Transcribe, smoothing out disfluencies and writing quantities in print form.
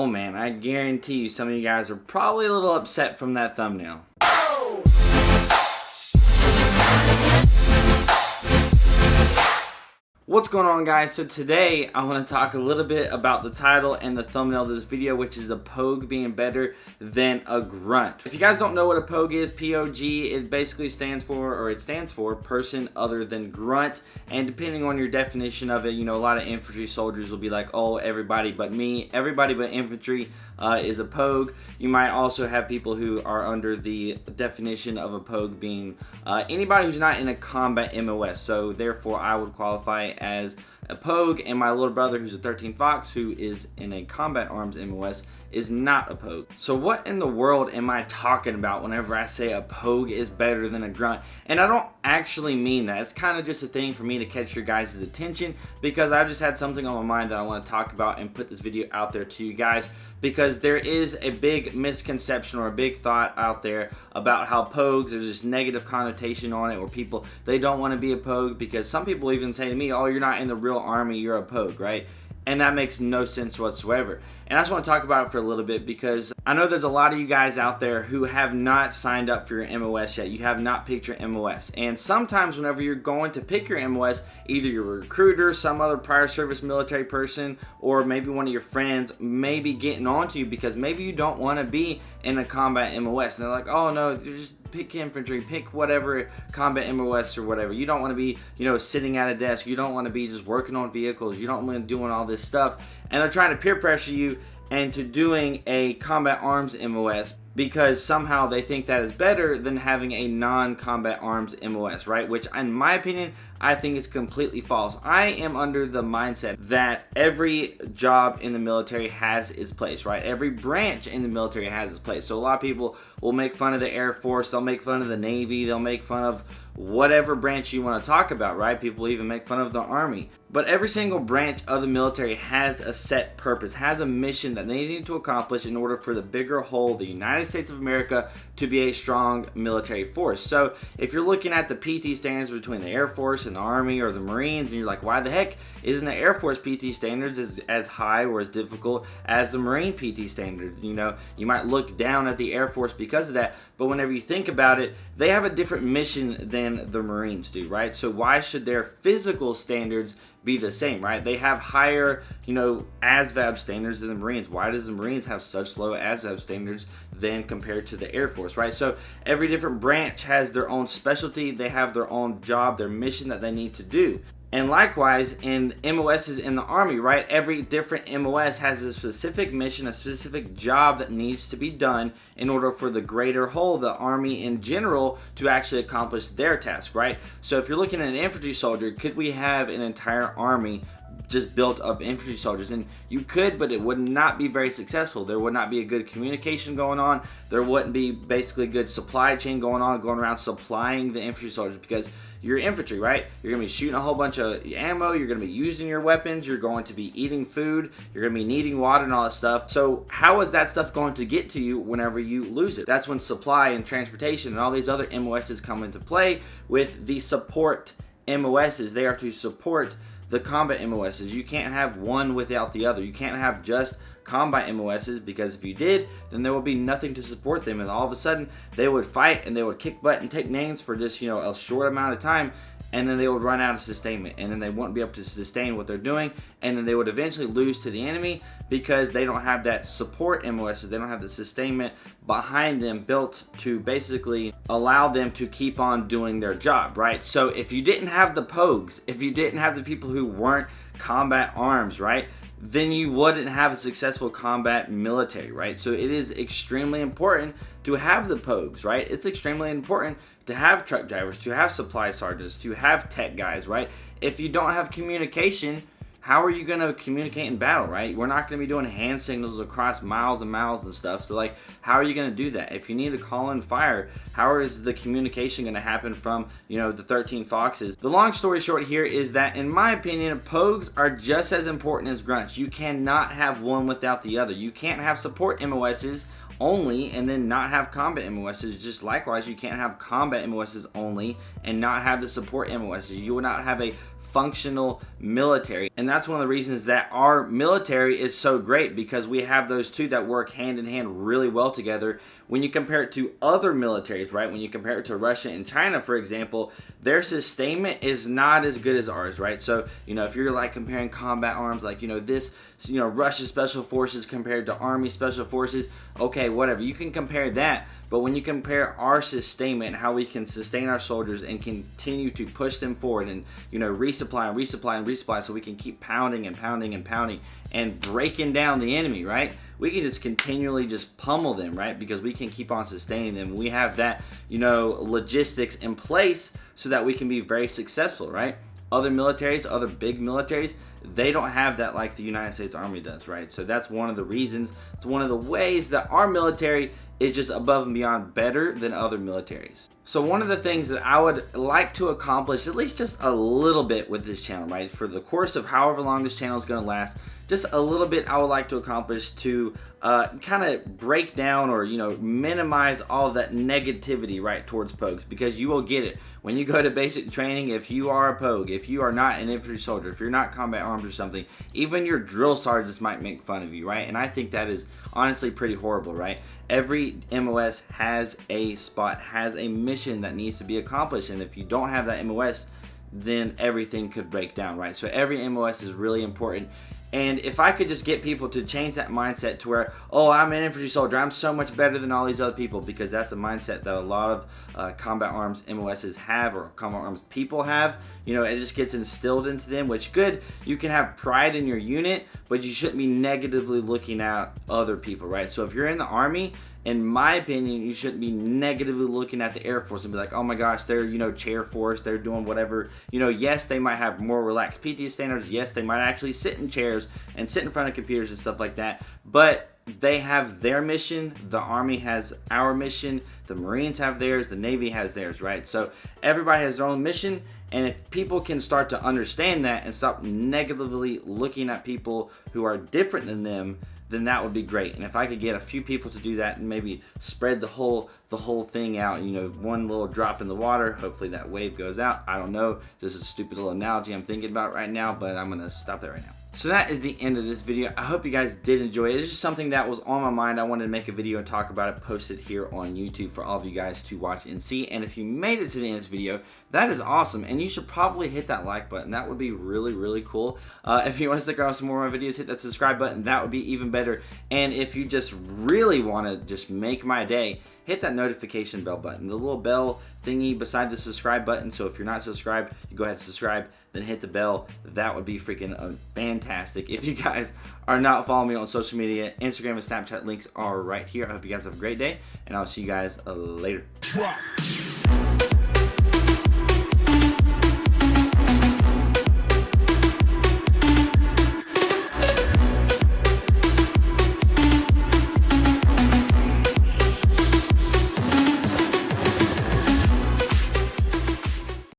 Oh man, I guarantee you some of you guys are probably a little upset from that thumbnail. What's going on, guys? So today I want to talk a little bit about the title and the thumbnail of this video, which is a POG being better than a grunt. If you guys don't know what a POG is, POG, it basically stands for person other than grunt. And depending on your definition of it, you know, a lot of infantry soldiers will be like, oh, everybody but me, everybody but infantry is a POG. You might also have people who are under the definition of a POG being anybody who's not in a combat MOS. So therefore I would qualify as a POG, and my little brother, who's a 13 Fox, who is in a combat arms MOS, is not a POG. So what in the world am I talking about whenever I say a POG is better than a grunt? And I don't actually mean that. It's kind of just a thing for me to catch your guys' attention, because I've just had something on my mind that I want to talk about and put this video out there to you guys, because there is a big misconception or a big thought out there about how POGs, there's this negative connotation on it, where people, they don't want to be a POG, because some people even say to me, oh, you're not in the real army, you're a POG, right? And that makes no sense whatsoever. And I just want to talk about it for a little bit, because I know there's a lot of you guys out there who have not signed up for your MOS yet. You have not picked your MOS. And sometimes whenever you're going to pick your MOS, either your recruiter, some other prior service military person, or maybe one of your friends may be getting on to you because maybe you don't want to be in a combat MOS. And they're like, oh no, just pick infantry, pick whatever combat MOS or whatever. You don't want to be, you know, sitting at a desk. You don't want to be just working on vehicles. You don't want to be doing all this stuff. And they're trying to peer pressure you into doing a combat arms MOS, because somehow they think that is better than having a non-combat arms MOS, right? Which, in my opinion, I think is completely false. I am under the mindset that every job in the military has its place, right? Every branch in the military has its place. So a lot of people will make fun of the Air Force, they'll make fun of the Navy, they'll make fun of whatever branch you want to talk about, right? People even make fun of the Army. But every single branch of the military has a set purpose, has a mission that they need to accomplish in order for the bigger whole, the United States of America, to be a strong military force. So if you're looking at the PT standards between the Air Force and the Army or the Marines, and you're like, why the heck isn't the Air Force PT standards as high or as difficult as the Marine PT standards? You know, you might look down at the Air Force because of that, but whenever you think about it, they have a different mission than the Marines do, right? So why should their physical standards be the same, right? They have higher, you know, ASVAB standards than the Marines. Why does the Marines have such low ASVAB standards than compared to the Air Force, right? So every different branch has their own specialty, they have their own job, their mission that they need to do. And likewise in MOSs in the Army, right? Every different MOS has a specific mission, a specific job that needs to be done in order for the greater whole, the Army in general, to actually accomplish their task, right? So if you're looking at an infantry soldier, could we have an entire Army just built of infantry soldiers? And you could, but it would not be very successful. There would not be a good communication going on. There wouldn't be basically a good supply chain going on, going around supplying the infantry soldiers, because you're infantry, right? You're gonna be shooting a whole bunch of ammo, you're gonna be using your weapons, you're going to be eating food, you're gonna be needing water and all that stuff. So how is that stuff going to get to you whenever you lose it? That's when supply and transportation and all these other MOSs come into play with the support MOSs. They are to support the combat MOSs. You can't have one without the other. You can't have just combat MOSs, because if you did, then there would be nothing to support them, and all of a sudden they would fight and they would kick butt and take names for just, you know, a short amount of time, and then they would run out of sustainment, and then they wouldn't be able to sustain what they're doing, and then they would eventually lose to the enemy because they don't have that support MOSs, they don't have the sustainment behind them built to basically allow them to keep on doing their job, right? So if you didn't have the POGs, if you didn't have the people who weren't combat arms, right, then you wouldn't have a successful combat military, right? So it is extremely important to have the POGs, right? It's extremely important to have truck drivers, to have supply sergeants, to have tech guys, right? If you don't have communication, how are you going to communicate in battle, right? We're not going to be doing hand signals across miles and miles and stuff. So like, how are you going to do that? If you need to call in fire, how is the communication going to happen from, you know, the 13 Foxes? The long story short here is that, in my opinion, POGs are just as important as grunts. You cannot have one without the other. You can't have support MOSs only and then not have combat MOSs. Just likewise, you can't have combat MOSs only and not have the support MOSs. You will not have a functional military. And that's one of the reasons that our military is so great, because we have those two that work hand in hand really well together. When you compare it to other militaries, right? When you compare it to Russia and China, for example, their sustainment is not as good as ours, right? So, you know, if you're like comparing combat arms, like, you know, this, you know, Russia's special forces compared to Army special forces, okay, whatever. You can compare that. But when you compare our sustainment, how we can sustain our soldiers and continue to push them forward and, you know, resupply and resupply and resupply, so we can keep pounding and pounding and pounding and breaking down the enemy, right? We can just continually just pummel them, right? Because we can keep on sustaining them. We have that, you know, logistics in place so that we can be very successful, right? Other militaries, other big militaries, they don't have that like the United States Army does, right? So that's one of the reasons, it's one of the ways that our military is just above and beyond better than other militaries. So one of the things that I would like to accomplish, at least just a little bit with this channel, right? For the course of however long this channel is going to last, just a little bit I would like to accomplish to kind of break down or, you know, minimize all of that negativity, right, towards POGs, because you will get it. When you go to basic training, if you are a POG, if you are not an infantry soldier, if you're not combat arms or something, even your drill sergeants might make fun of you, right? And I think that is honestly pretty horrible, right? Every MOS has a spot, has a mission that needs to be accomplished, and if you don't have that MOS, then everything could break down, right? So every MOS is really important. And if I could just get people to change that mindset to where, oh, I'm an infantry soldier, I'm so much better than all these other people, because that's a mindset that a lot of combat arms MOSs have, or combat arms people have. You know, it just gets instilled into them, which good. You can have pride in your unit, but you shouldn't be negatively looking at other people, right? So if you're in the Army, in my opinion, you shouldn't be negatively looking at the Air Force and be like, oh my gosh, they're, you know, chair force, they're doing whatever. You know, yes, they might have more relaxed PT standards. Yes, they might actually sit in chairs and sit in front of computers and stuff like that. But they have their mission. The Army has our mission. The Marines have theirs. The Navy has theirs, right? So everybody has their own mission. And if people can start to understand that and stop negatively looking at people who are different than them, then that would be great. And if I could get a few people to do that and maybe spread the whole thing out, you know, one little drop in the water, hopefully that wave goes out. I don't know, just a stupid little analogy I'm thinking about right now, but I'm gonna stop that right now. So that is the end of this video. I hope you guys did enjoy it. It's just something that was on my mind. I wanted to make a video and talk about it, post it here on YouTube for all of you guys to watch and see. And if you made it to the end of this video, that is awesome. And you should probably hit that like button. That would be really, really cool. If you want to stick around with some more of my videos, hit that subscribe button. That would be even better. And if you just really want to just make my day, hit that notification bell button, the little bell thingy beside the subscribe button. So if you're not subscribed, you go ahead and subscribe, then hit the bell. That would be freaking fantastic. If you guys are not following me on social media, Instagram and Snapchat links are right here. I hope you guys have a great day, and I'll see you guys later.